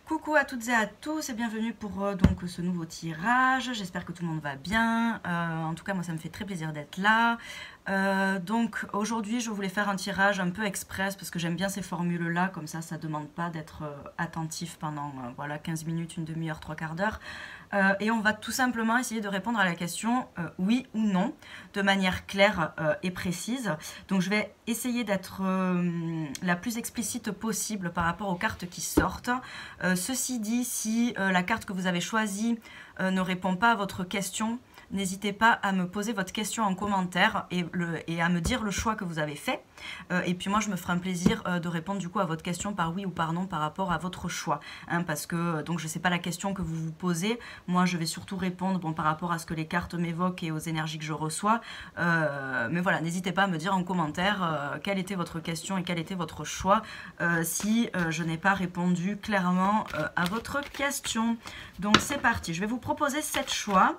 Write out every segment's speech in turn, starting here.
Coucou à toutes et à tous et bienvenue pour donc ce nouveau tirage. J'espère que tout le monde va bien. En tout cas, moi, ça me fait très plaisir d'être là. Donc aujourd'hui, je voulais faire un tirage un peu express parce que j'aime bien ces formules-là. Comme ça ne demande pas d'être attentif pendant voilà, 15 minutes, une demi-heure, trois quarts d'heure. Et on va tout simplement essayer de répondre à la question oui ou non de manière claire et précise. Donc je vais essayer d'être la plus explicite possible par rapport aux cartes qui sortent. Ceci dit, si la carte que vous avez choisie ne répond pas à votre question, n'hésitez pas à me poser votre question en commentaire et à me dire le choix que vous avez fait. Et puis moi, je me ferai un plaisir de répondre du coup à votre question par oui ou par non par rapport à votre choix. Hein, parce que donc je ne sais pas la question que vous vous posez. Moi, je vais surtout répondre par rapport à ce que les cartes m'évoquent et aux énergies que je reçois. Mais voilà, n'hésitez pas à me dire en commentaire quelle était votre question et quel était votre choix si je n'ai pas répondu clairement à votre question. Donc c'est parti, je vais vous proposer 7 choix.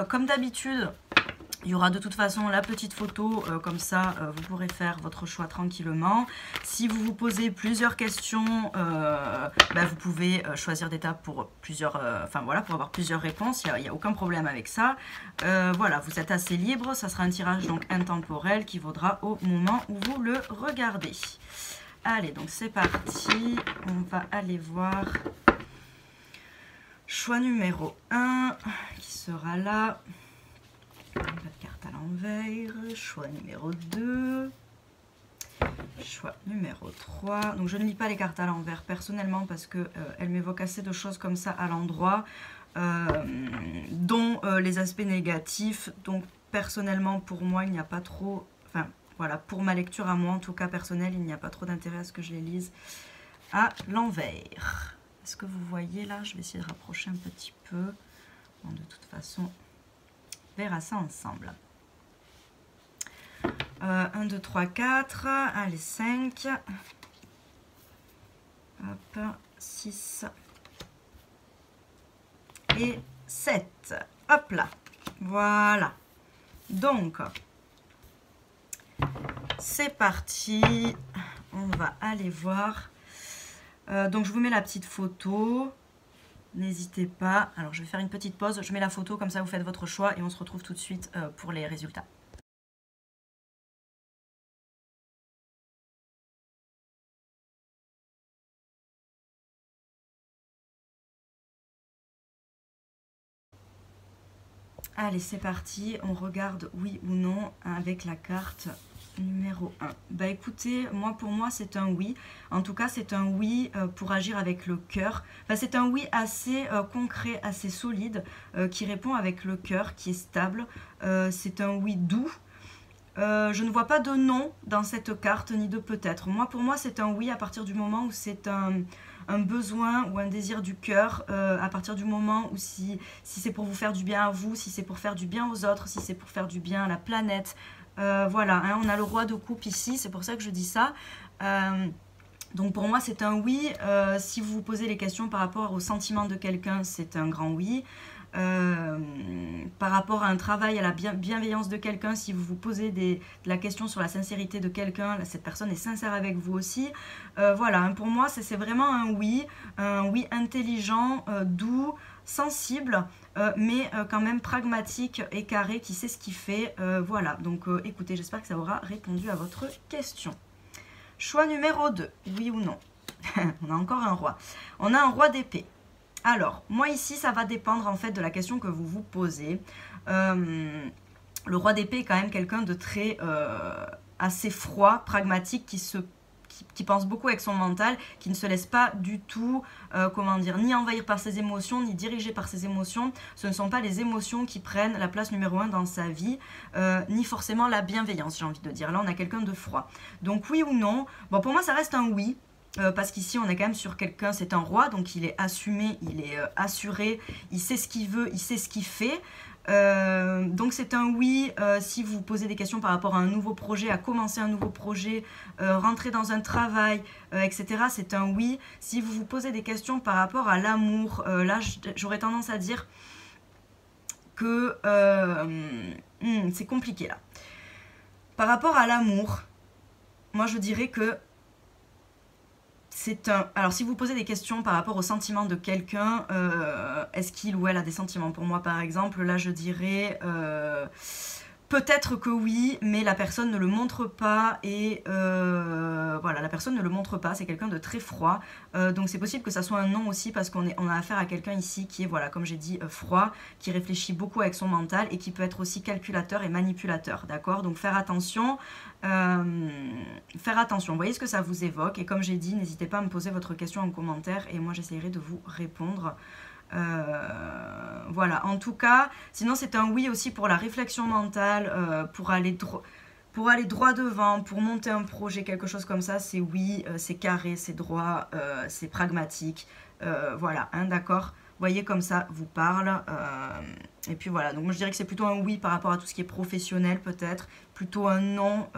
Comme d'habitude, il y aura de toute façon la petite photo, comme ça vous pourrez faire votre choix tranquillement. Si vous vous posez plusieurs questions, vous pouvez choisir des tables pour plusieurs, pour avoir plusieurs réponses, il n'y a aucun problème avec ça. Voilà, vous êtes assez libre, ça sera un tirage donc intemporel qui vaudra au moment où vous le regardez. Allez, donc c'est parti, on va aller voir choix numéro 1 qui sera là. Pas de carte à l'envers. Choix numéro 2. Choix numéro 3. Donc je ne lis pas les cartes à l'envers personnellement parce que elles m'évoquent assez de choses comme ça à l'endroit, dont les aspects négatifs. Donc personnellement pour moi il n'y a pas trop... Enfin voilà, pour ma lecture à moi en tout cas personnelle, il n'y a pas trop d'intérêt à ce que je les lise à l'envers. Est-ce que vous voyez là? Je vais essayer de rapprocher un petit peu. Bon, de toute façon, on verra ça ensemble. 1, 2, 3, 4. Allez, 5. Hop, 6. Et 7. Hop là. Voilà. Donc, c'est parti. On va aller voir. Donc je vous mets la petite photo, n'hésitez pas. Alors je vais faire une petite pause, je mets la photo, comme ça vous faites votre choix et on se retrouve tout de suite pour les résultats. Allez, c'est parti, on regarde oui ou non avec la carte numéro 1. Bah écoutez, pour moi c'est un oui. En tout cas c'est un oui pour agir avec le cœur. Enfin, c'est un oui assez concret, assez solide, qui répond avec le cœur, qui est stable. C'est un oui doux. Je ne vois pas de non dans cette carte, ni de peut-être. Pour moi c'est un oui à partir du moment où c'est un besoin ou un désir du cœur, à partir du moment où si c'est pour vous faire du bien à vous, si c'est pour faire du bien aux autres, si c'est pour faire du bien à la planète. Voilà, hein, on a le roi de coupe ici, c'est pour ça que je dis ça. Donc pour moi c'est un oui. Si vous vous posez les questions par rapport aux sentiments de quelqu'un, c'est un grand oui. Par rapport à un travail, à la bienveillance de quelqu'un, si vous vous posez la question sur la sincérité de quelqu'un, cette personne est sincère avec vous aussi. Voilà, hein, pour moi c'est vraiment un oui intelligent, doux, sensible, mais quand même pragmatique et carré, qui sait ce qu'il fait. Voilà, donc écoutez, j'espère que ça aura répondu à votre question. Choix numéro 2, oui ou non? On a encore un roi. On a un roi d'épée. Alors, moi ici, ça va dépendre en fait de la question que vous vous posez. Le roi d'épée est quand même quelqu'un de très assez froid, pragmatique, qui pense beaucoup avec son mental, qui ne se laisse pas du tout, ni envahir par ses émotions, ni diriger par ses émotions. Ce ne sont pas les émotions qui prennent la place numéro 1 dans sa vie, ni forcément la bienveillance, j'ai envie de dire. Là, on a quelqu'un de froid. Donc oui ou non? Bon, pour moi, ça reste un oui. Parce qu'ici on est quand même sur quelqu'un, c'est un roi, donc il est assumé, il est assuré, il sait ce qu'il veut, il sait ce qu'il fait. Donc c'est un oui si vous posez des questions par rapport à un nouveau projet, à commencer un nouveau projet, rentrer dans un travail, etc. C'est un oui. Si vous vous posez des questions par rapport à l'amour, là j'aurais tendance à dire que c'est compliqué là. Par rapport à l'amour, moi je dirais que Alors, si vous posez des questions par rapport aux sentiments de quelqu'un, est-ce qu'il ou elle a des sentiments pour moi, par exemple, là, je dirais... peut-être que oui, mais la personne ne le montre pas et voilà, la personne ne le montre pas, c'est quelqu'un de très froid, donc c'est possible que ça soit un non aussi parce on a affaire à quelqu'un ici qui est, voilà, comme j'ai dit, froid, qui réfléchit beaucoup avec son mental et qui peut être aussi calculateur et manipulateur, d'accord? Donc faire attention, vous voyez ce que ça vous évoque et comme j'ai dit, n'hésitez pas à me poser votre question en commentaire et moi j'essaierai de vous répondre. Voilà, en tout cas, sinon c'est un oui aussi pour la réflexion mentale, pour aller droit devant, pour monter un projet, quelque chose comme ça, c'est oui, c'est carré, c'est droit, c'est pragmatique, voilà, hein, d'accord. Vous voyez comme ça vous parle, et puis voilà, donc moi je dirais que c'est plutôt un oui par rapport à tout ce qui est professionnel peut-être, plutôt un non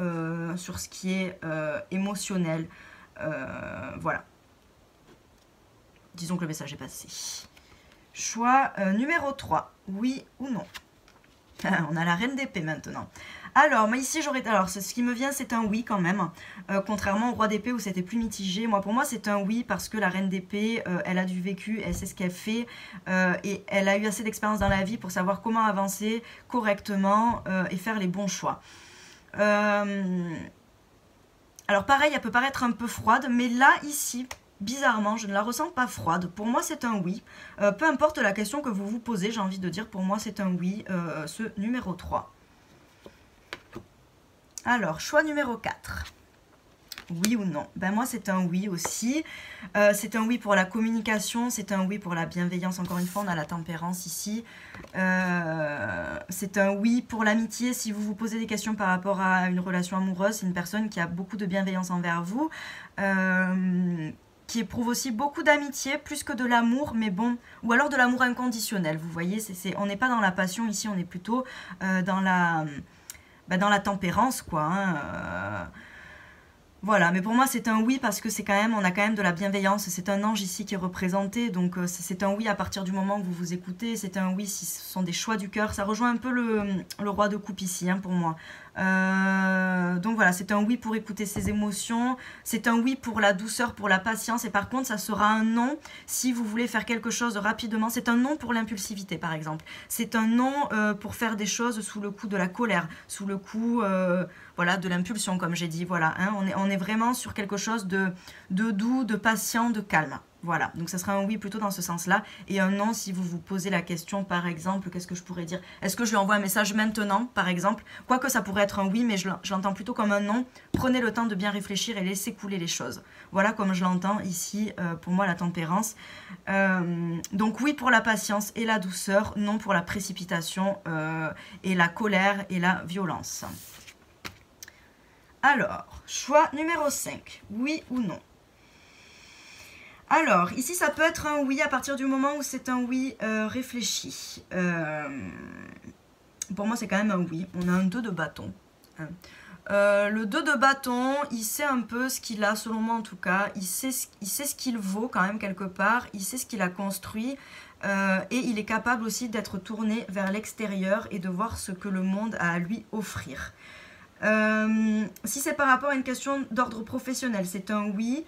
sur ce qui est émotionnel, voilà. Disons que le message est passé. Choix numéro 3, oui ou non. On a la reine d'épée maintenant. Alors, moi ici, alors ce qui me vient, c'est un oui quand même. Contrairement au roi d'épée où c'était plus mitigé. Moi, pour moi, c'est un oui parce que la reine d'épée, elle a du vécu, elle sait ce qu'elle fait. Et elle a eu assez d'expérience dans la vie pour savoir comment avancer correctement et faire les bons choix. Alors pareil, elle peut paraître un peu froide, mais là, ici... bizarrement, je ne la ressens pas froide. Pour moi, c'est un oui. Peu importe la question que vous vous posez, j'ai envie de dire, pour moi, c'est un oui, ce numéro 3. Alors, choix numéro 4. Oui ou non? Ben moi, c'est un oui aussi. C'est un oui pour la communication, c'est un oui pour la bienveillance. Encore une fois, on a la tempérance ici. C'est un oui pour l'amitié. Si vous vous posez des questions par rapport à une relation amoureuse, c'est une personne qui a beaucoup de bienveillance envers vous. Qui éprouve aussi beaucoup d'amitié, plus que de l'amour, mais bon, ou alors de l'amour inconditionnel, vous voyez, on n'est pas dans la passion ici, on est plutôt dans la tempérance, quoi, hein, voilà, mais pour moi c'est un oui parce que on a quand même de la bienveillance, c'est un ange ici qui est représenté, donc c'est un oui à partir du moment où vous vous écoutez, c'est un oui si ce sont des choix du cœur, ça rejoint un peu le roi de coupe ici, hein, pour moi. Donc voilà, c'est un oui pour écouter ses émotions, c'est un oui pour la douceur, pour la patience, et par contre ça sera un non si vous voulez faire quelque chose rapidement, c'est un non pour l'impulsivité par exemple, c'est un non pour faire des choses sous le coup de la colère, sous le coup voilà, de l'impulsion comme j'ai dit, voilà, hein, on est vraiment sur quelque chose de doux, de patient, de calme. Voilà, donc ça sera un oui plutôt dans ce sens-là. Et un non si vous vous posez la question, par exemple, qu'est-ce que je pourrais dire? Est-ce que je lui envoie un message maintenant, par exemple? Quoique ça pourrait être un oui, mais je l'entends plutôt comme un non. Prenez le temps de bien réfléchir et laissez couler les choses. Voilà comme je l'entends ici, pour moi, la tempérance. Donc oui pour la patience et la douceur, non pour la précipitation et la colère et la violence. Alors, choix numéro 5, oui ou non? Alors, ici, ça peut être un oui à partir du moment où c'est un oui réfléchi. Pour moi, c'est quand même un oui. On a un 2 de bâton. Hein. Le 2 de bâton, il sait un peu ce qu'il a, selon moi en tout cas. Il sait ce qu'il vaut quand même quelque part. Il sait ce qu'il a construit. Et il est capable aussi d'être tourné vers l'extérieur et de voir ce que le monde a à lui offrir. Si c'est par rapport à une question d'ordre professionnel, c'est un oui.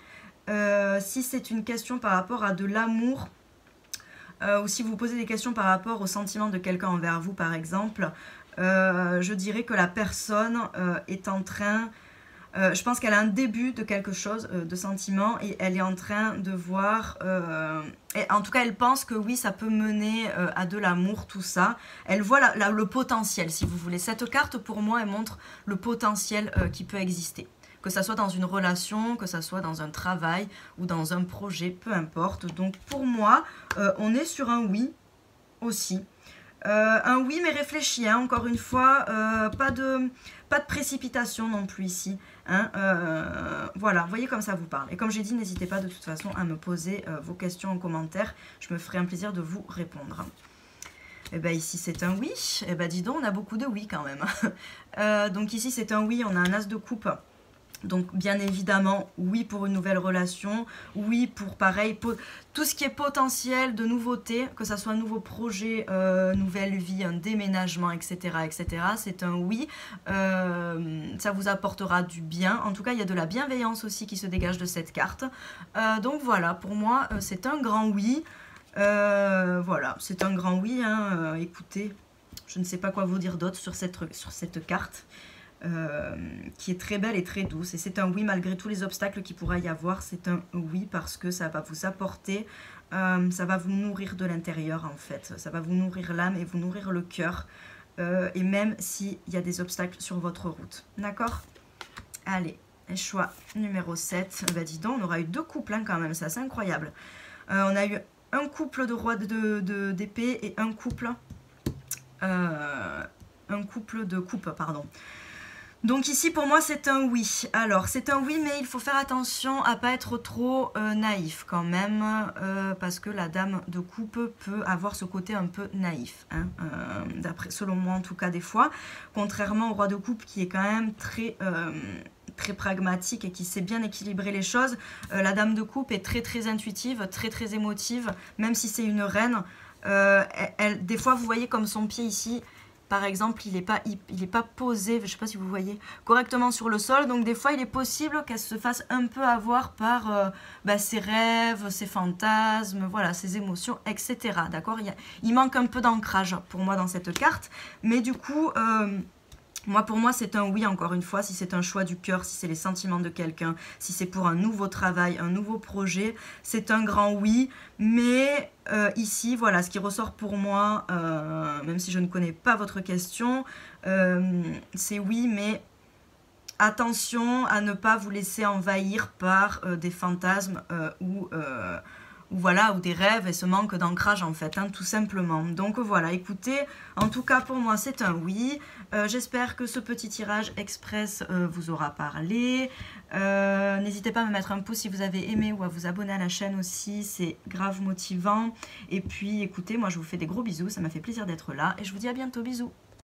Si c'est une question par rapport à de l'amour, ou si vous posez des questions par rapport au sentiment de quelqu'un envers vous, par exemple, je dirais que la personne est en train... je pense qu'elle a un début de quelque chose, de sentiment, et elle est en train de voir... et en tout cas, elle pense que oui, ça peut mener à de l'amour, tout ça. Elle voit le potentiel, si vous voulez. Cette carte, pour moi, elle montre le potentiel qui peut exister. Que ça soit dans une relation, que ça soit dans un travail ou dans un projet, peu importe. Donc pour moi, on est sur un oui aussi. Un oui mais réfléchi, hein, encore une fois, pas de précipitation non plus ici. Hein, voilà, voyez comme ça vous parle. Et comme j'ai dit, n'hésitez pas de toute façon à me poser vos questions en commentaire. Je me ferai un plaisir de vous répondre. Et bien ici c'est un oui. Et bien dis donc, on a beaucoup de oui quand même. Donc ici c'est un oui, on a un as de coupe. Donc bien évidemment, oui pour une nouvelle relation, oui pour pareil, tout ce qui est potentiel de nouveauté, que ça soit un nouveau projet, nouvelle vie, un déménagement, etc. etc. c'est un oui, ça vous apportera du bien, en tout cas il y a de la bienveillance aussi qui se dégage de cette carte. Donc voilà, pour moi c'est un grand oui, voilà, c'est un grand oui, hein. Écoutez, je ne sais pas quoi vous dire d'autre sur cette carte. Qui est très belle et très douce, et c'est un oui malgré tous les obstacles qu'il pourra y avoir, c'est un oui parce que ça va vous apporter, ça va vous nourrir de l'intérieur en fait, ça va vous nourrir l'âme et vous nourrir le cœur, et même s'il y a des obstacles sur votre route, d'accord? Allez, choix numéro 7, bah dis donc, on aura eu 2 couples hein, quand même, c'est assez incroyable. On a eu un couple de roi d'épée et un couple de coupe, pardon. Donc ici pour moi c'est un oui. Alors c'est un oui, mais il faut faire attention à pas être trop naïf quand même, parce que la dame de coupe peut avoir ce côté un peu naïf, hein, selon moi en tout cas des fois, contrairement au roi de coupe qui est quand même très pragmatique et qui sait bien équilibrer les choses. La dame de coupe est très intuitive, très émotive, même si c'est une reine. Des fois vous voyez comme son pied ici, par exemple, il n'est pas posé, je ne sais pas si vous voyez, correctement sur le sol. Donc des fois, il est possible qu'elle se fasse un peu avoir par ses rêves, ses fantasmes, voilà, ses émotions, etc. D'accord, il manque un peu d'ancrage pour moi dans cette carte. Mais du coup, pour moi, c'est un oui, encore une fois, si c'est un choix du cœur, si c'est les sentiments de quelqu'un, si c'est pour un nouveau travail, un nouveau projet, c'est un grand oui. Mais ici, voilà, ce qui ressort pour moi, même si je ne connais pas votre question, c'est oui, mais attention à ne pas vous laisser envahir par des fantasmes ou des rêves et ce manque d'ancrage en fait, hein, tout simplement. Donc voilà, écoutez, en tout cas pour moi c'est un oui. J'espère que ce petit tirage express vous aura parlé. N'hésitez pas à me mettre un pouce si vous avez aimé ou à vous abonner à la chaîne aussi, c'est grave motivant. Et puis écoutez, moi je vous fais des gros bisous, ça m'a fait plaisir d'être là et je vous dis à bientôt, bisous.